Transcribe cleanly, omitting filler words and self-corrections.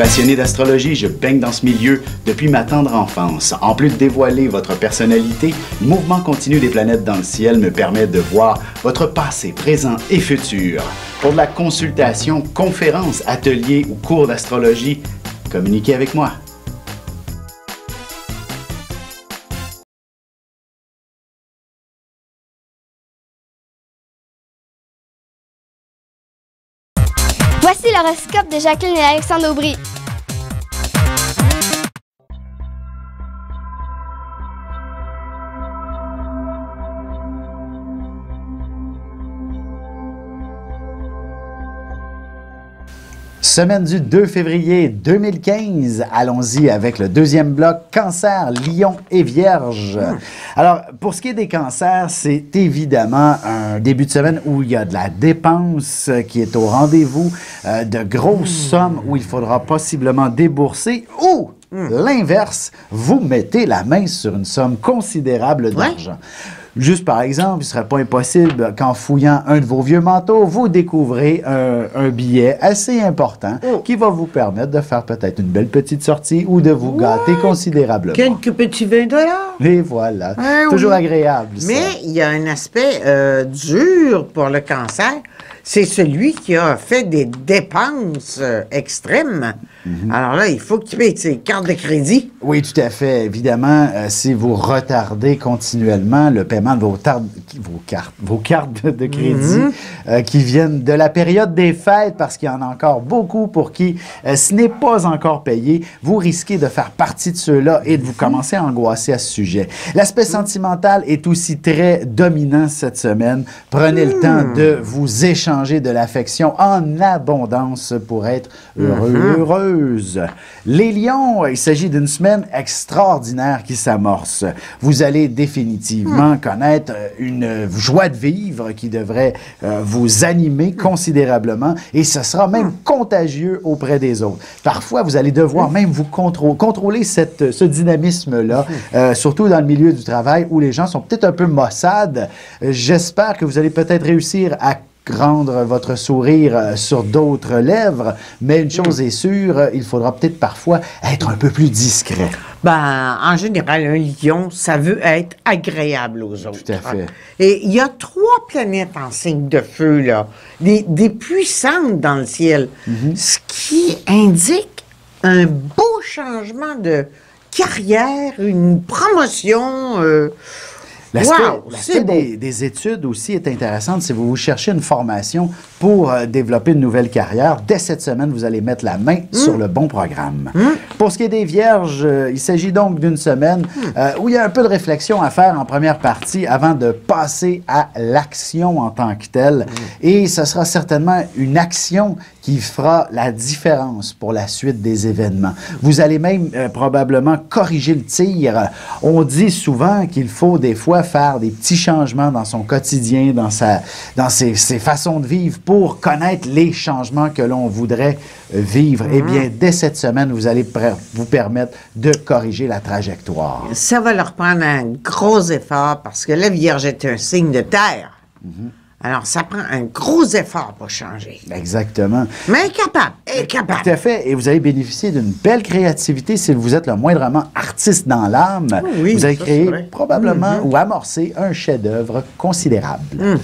Passionné d'astrologie, je baigne dans ce milieu depuis ma tendre enfance. En plus de dévoiler votre personnalité, le mouvement continu des planètes dans le ciel me permet de voir votre passé, présent et futur. Pour de la consultation, conférences, ateliers ou cours d'astrologie, communiquez avec moi. Voici l'horoscope de Jacqueline et Alexandre Aubry. Semaine du 2 février 2015, allons-y avec le deuxième bloc, Cancer, Lion et Vierge. Alors, pour ce qui est des cancers, c'est évidemment un début de semaine où il y a de la dépense qui est au rendez-vous, de grosses sommes où il faudra possiblement débourser ou l'inverse, vous mettez la main sur une somme considérable d'argent. Juste par exemple, il ne serait pas impossible qu'en fouillant un de vos vieux manteaux, vous découvrez un billet assez important qui va vous permettre de faire peut-être une belle petite sortie ou de vous gâter considérablement. Quelques petits 20 $. Et voilà. Toujours agréable, ça. Mais il y a un aspect dur pour le cancer. C'est celui qui a fait des dépenses extrêmes. Alors là, il faut qu'il paye ses cartes de crédit. Oui, tout à fait. Évidemment, si vous retardez continuellement le paiement de vos cartes de crédit qui viennent de la période des fêtes, parce qu'il y en a encore beaucoup pour qui ce n'est pas encore payé, vous risquez de faire partie de ceux-là et de vous commencer à angoisser à ce sujet. L'aspect sentimental est aussi très dominant cette semaine. Prenez le temps de vous échanger de l'affection en abondance pour être heureux, heureuse. Les lions, il s'agit d'une semaine extraordinaire qui s'amorce. Vous allez définitivement connaître une joie de vivre qui devrait vous animer considérablement et ce sera même contagieux auprès des autres. Parfois, vous allez devoir même vous contrôler ce dynamisme-là, surtout dans le milieu du travail où les gens sont peut-être un peu maussades. J'espère que vous allez peut-être réussir à rendre votre sourire sur d'autres lèvres, mais une chose est sûre, il faudra peut-être parfois être un peu plus discret. Ben, en général, un lion, ça veut être agréable aux autres. Tout à fait. Et il y a 3 planètes en signe de feu, là, des puissantes dans le ciel, ce qui indique un beau changement de carrière, une promotion. L'aspect des études aussi est intéressant. Si vous cherchez une formation pour développer une nouvelle carrière, dès cette semaine, vous allez mettre la main sur le bon programme. Pour ce qui est des Vierges, il s'agit donc d'une semaine où il y a un peu de réflexion à faire en première partie avant de passer à l'action en tant que telle. Et ce sera certainement une action qui fera la différence pour la suite des événements. Vous allez même probablement corriger le tir. On dit souvent qu'il faut des fois faire des petits changements dans son quotidien, dans ses façons de vivre pour connaître les changements que l'on voudrait vivre. Eh bien, dès cette semaine, vous allez vous permettre de corriger la trajectoire. Ça va leur prendre un gros effort parce que la Vierge est un signe de terre. Alors, ça prend un gros effort pour changer. Exactement. Mais capable. Tout à fait. Et vous allez bénéficier d'une belle créativité si vous êtes le moindrement artiste dans l'âme. Oui, vous allez ça, créer probablement ou amorcer un chef-d'œuvre considérable.